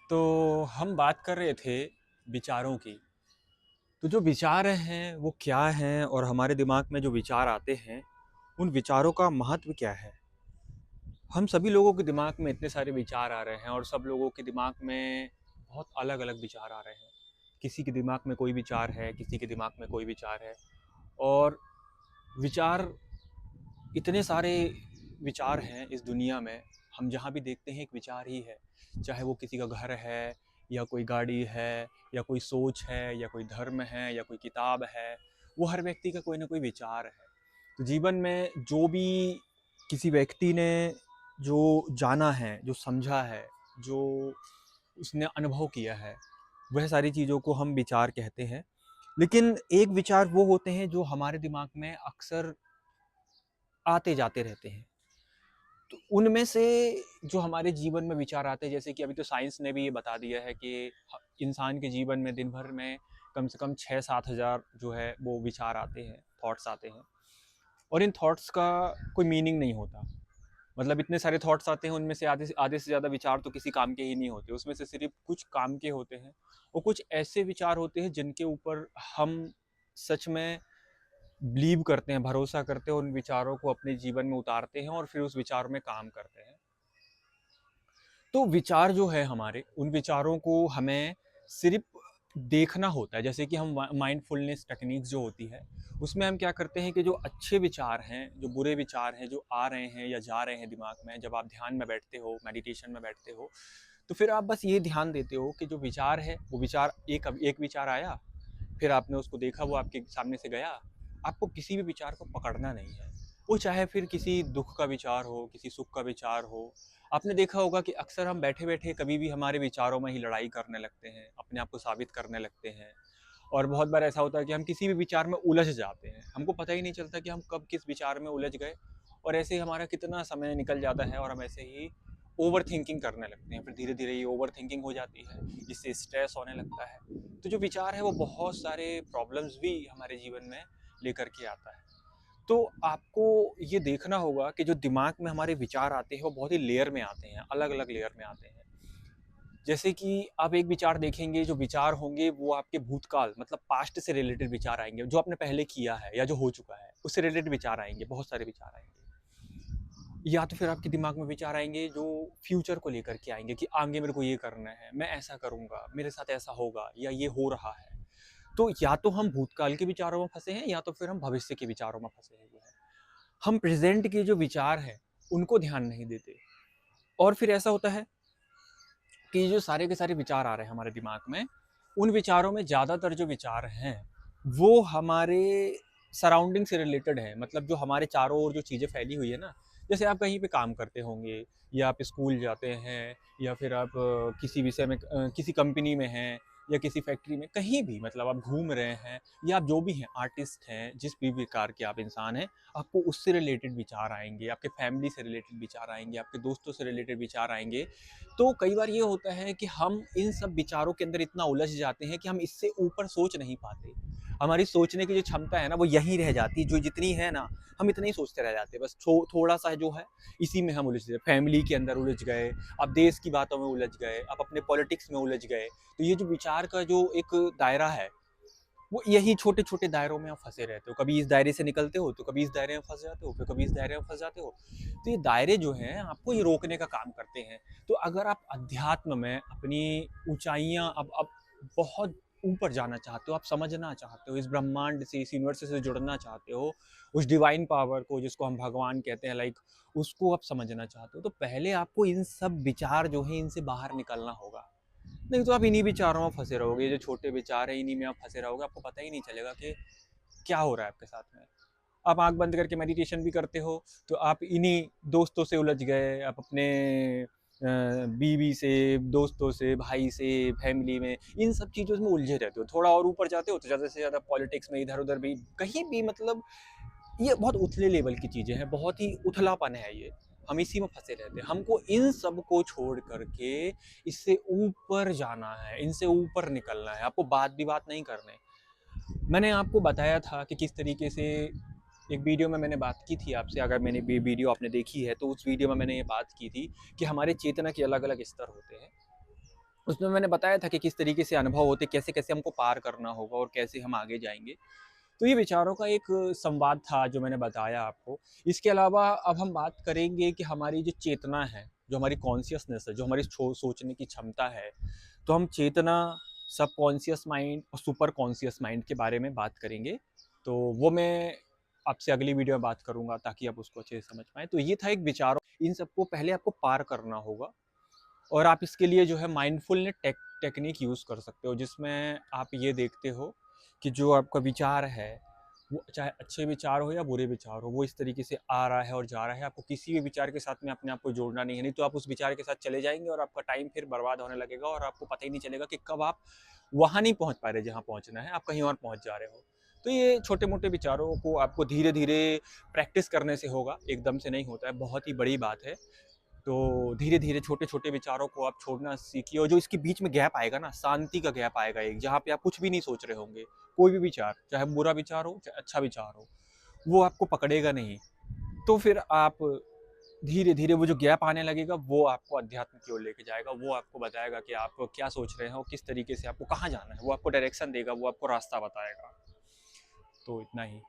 तो हम बात कर रहे थे विचारों की। तो जो विचार हैं वो क्या हैं और हमारे दिमाग में जो विचार आते हैं, उन विचारों का महत्व क्या है? हम सभी लोगों के दिमाग में इतने सारे विचार आ रहे हैं और सब लोगों के दिमाग में बहुत अलग-अलग विचार आ रहे हैं। किसी के दिमाग में कोई विचार है, किसी के दिमाग में कोई विचार है और विचार इतने सारे विचार हैं इस दुनिया में, हम जहाँ भी देखते हैं एक विचार ही है। चाहे वो किसी का घर है या कोई गाड़ी है या कोई सोच है या कोई धर्म है या कोई किताब है, वो हर व्यक्ति का कोई ना कोई विचार है। तो जीवन में जो भी किसी व्यक्ति ने जो जाना है, जो समझा है, जो उसने अनुभव किया है, वह सारी चीज़ों को हम विचार कहते हैं। लेकिन एक विचार वो होते हैं जो हमारे दिमाग में अक्सर आते जाते रहते हैं। तो उनमें से जो हमारे जीवन में विचार आते हैं, जैसे कि अभी तो साइंस ने भी ये बता दिया है कि इंसान के जीवन में दिन भर में कम से कम 6-7 हज़ार जो है वो विचार आते हैं, थॉट्स आते हैं। और इन थॉट्स का कोई मीनिंग नहीं होता। मतलब इतने सारे थॉट्स आते हैं, उनमें से आधे से ज़्यादा विचार तो किसी काम के ही नहीं होते, उसमें से सिर्फ कुछ काम के होते हैं और कुछ ऐसे विचार होते हैं जिनके ऊपर हम सच में बिलीव करते हैं, भरोसा करते हैं, उन विचारों को अपने जीवन में उतारते हैं और फिर उस विचार में काम करते हैं। तो विचार जो है हमारे, उन विचारों को हमें सिर्फ देखना होता है। जैसे कि हम माइंडफुलनेस टेक्निक्स जो होती है, उसमें हम क्या करते हैं कि जो अच्छे विचार हैं, जो बुरे विचार हैं, जो आ रहे हैं या जा रहे हैं दिमाग में, जब आप ध्यान में बैठते हो, मेडिटेशन में बैठते हो, तो फिर आप बस ये ध्यान देते हो कि जो विचार है, वो विचार एक विचार आया, फिर आपने उसको देखा, वो आपके सामने से गया। आपको किसी भी विचार को पकड़ना नहीं है। वो चाहे फिर किसी दुख का विचार हो, किसी सुख का विचार हो। आपने देखा होगा कि अक्सर हम बैठे-बैठे कभी भी हमारे विचारों में ही लड़ाई करने लगते हैं, अपने आप को साबित करने लगते हैं। और बहुत बार ऐसा होता है कि हम किसी भी विचार में उलझ जाते हैं। हमको पता ही नहीं चलता कि हम कब किस विचार में उलझ गए और ऐसे ही हमारा कितना समय निकल जाता है और हम ऐसे ही ओवरथिंकिंग करने लगते हैं। फिर धीरे-धीरे ये ओवरथिंकिंग हो जाती है, जिससे स्ट्रेस होने लगता है। तो जो विचार है वो बहुत सारे प्रॉब्लम्स भी हमारे जीवन में लेकर के आता है। तो आपको ये देखना होगा कि जो दिमाग में हमारे विचार आते हैं वो बहुत ही लेयर में आते हैं, अलग-अलग लेयर में आते हैं। जैसे कि आप एक विचार देखेंगे, जो विचार होंगे वो आपके भूतकाल मतलब पास्ट से रिलेटेड विचार आएँगे, जो आपने पहले किया है या जो हो चुका है, उससे रिलेटेड विचार आएँगे, बहुत सारे विचार आएँगे। या तो फिर आपके दिमाग में विचार आएँगे जो फ्यूचर को लेकर के आएँगे कि आगे मेरे को ये करना है, मैं ऐसा करूँगा, मेरे साथ ऐसा होगा या ये हो रहा है। तो या तो हम भूतकाल के विचारों में फँसे हैं या तो फिर हम भविष्य के विचारों में फँसे हुए हैं। हम प्रेज़ेंट के जो विचार हैं, उनको ध्यान नहीं देते और फिर ऐसा होता है कि जो सारे के सारे विचार आ रहे हैं हमारे दिमाग में, उन विचारों में ज़्यादातर जो विचार हैं, वो हमारे सराउंडिंग से रिलेटेड हैं। मतलब जो हमारे चारों ओर जो चीज़ें फैली हुई है ना, जैसे आप कहीं पे काम करते होंगे या आप स्कूल जाते हैं या फिर आप किसी विषय में किसी कंपनी में हैं या किसी फैक्ट्री में, कहीं भी मतलब आप घूम रहे हैं या आप जो भी हैं, आर्टिस्ट हैं, जिस भी प्रकार के आप इंसान हैं, आपको उससे रिलेटेड विचार आएँगे, आपके फैमिली से रिलेटेड विचार आएँगे, आपके दोस्तों से रिलेटेड विचार आएँगे। तो कई बार ये होता है कि हम इन सब विचारों के अंदर इतना उलझ जाते हैं कि हम इससे ऊपर सोच नहीं पाते। हमारी सोचने की जो क्षमता है ना, वो यहीं रह जाती है, जो जितनी है ना, हम इतना ही सोचते रह जाते हैं। बस थोड़ा-सा जो है, इसी में हम उलझ गए, फैमिली के अंदर उलझ गए, आप देश की बातों में उलझ गए, आप अपने पॉलिटिक्स में उलझ गए। तो ये जो विचार का जो एक दायरा है, वो यही छोटे-छोटे दायरों में आप फँसे रहते हो। कभी इस दायरे से निकलते हो, तो कभी इस दायरे में फँस जाते हो, फिर कभी इस दायरे में फँस जाते हो। तो ये दायरे जो हैं, आपको ये रोकने का काम करते हैं। तो अगर आप अध्यात्म में अपनी ऊँचाइयाँ अब बहुत ऊपर जाना चाहते हो, आप समझना चाहते हो, इस ब्रह्मांड से, इस यूनिवर्स से जुड़ना चाहते हो, उस डिवाइन पावर को जिसको हम भगवान कहते हैं लाइक उसको आप समझना चाहते हो, तो पहले आपको इन सब विचार जो हैं, इनसे बाहर निकलना होगा। नहीं तो आप इन्हीं विचारों में फँसे रहोगे, ये जो छोटे विचार हैं, इन्हीं में आप फँसे रहोगे, आपको पता ही नहीं चलेगा कि क्या हो रहा है आपके साथ में। आप आँख बंद करके मेडिटेशन भी करते हो, तो आप इन्हीं दोस्तों से उलझ गए, आप अपने बीवी से, दोस्तों से, भाई से, फैमिली में, इन सब चीज़ों में उलझे रहते हो। थोड़ा और ऊपर जाते हो तो ज़्यादा से ज़्यादा पॉलिटिक्स में इधर-उधर भी, कहीं भी मतलब ये बहुत उथले लेवल की चीज़ें हैं, बहुत ही उथलापन है ये। हम इसी में फँसे रहते हैं। हमको इन सब को छोड़ कर के इससे ऊपर जाना है, इनसे ऊपर निकलना है, आपको बात-विवाद नहीं करने। मैंने आपको बताया था कि किस तरीके से एक वीडियो में मैंने बात की थी आपसे, अगर मैंने ये वीडियो आपने देखी है, तो उस वीडियो में मैंने ये बात की थी कि हमारे चेतना के अलग-अलग स्तर होते हैं। उसमें मैंने बताया था कि किस तरीके से अनुभव होते, कैसे-कैसे हमको पार करना होगा और कैसे हम आगे जाएँगे। तो ये विचारों का एक संवाद था जो मैंने बताया आपको। इसके अलावा अब हम बात करेंगे कि हमारी जो चेतना है, जो हमारी कॉन्शियसनेस है, जो हमारी सोचने की क्षमता है, तो हम चेतना, सबकॉन्शियस माइंड और सुपर कॉन्शियस माइंड के बारे में बात करेंगे। तो वो मैं आपसे अगली वीडियो में बात करूँगा ताकि आप उसको अच्छे से समझ पाएँ। तो ये था एक विचारों, इन सबको पहले आपको पार करना होगा और आप इसके लिए जो है माइंडफुलनेस टेक्निक यूज़ कर सकते हो, जिसमें आप ये देखते हो कि जो आपका विचार है, वो चाहे अच्छे विचार हो या बुरे विचार हो, वो इस तरीके से आ रहा है और जा रहा है। आपको किसी भी विचार के साथ में अपने आप को जोड़ना नहीं है, नहीं तो आप उस विचार के साथ चले जाएँगे और आपका टाइम फिर बर्बाद होने लगेगा और आपको पता ही नहीं चलेगा कि कब आप वहाँ नहीं पहुँच पा रहे जहाँ पहुँचना है, आप कहीं और पहुँच जा रहे हो। तो ये छोटे-मोटे विचारों को आपको धीरे-धीरे प्रैक्टिस करने से होगा, एकदम से नहीं होता है, बहुत ही बड़ी बात है। तो धीरे-धीरे छोटे-छोटे विचारों को आप छोड़ना सीखिए और जो इसके बीच में गैप आएगा ना, शांति का गैप आएगा एक, जहाँ पे आप कुछ भी नहीं सोच रहे होंगे। कोई भी विचार, चाहे बुरा विचार हो, चाहे अच्छा विचार हो, वो आपको पकड़ेगा नहीं। तो फिर आप धीरे-धीरे वो जो गैप आने लगेगा, वो आपको अध्यात्म की ओर लेके जाएगा। वो आपको बताएगा कि आप क्या सोच रहे हो, किस तरीके से आपको कहाँ जाना है। वो आपको डायरेक्शन देगा, वो आपको रास्ता बताएगा। तो इतना ही।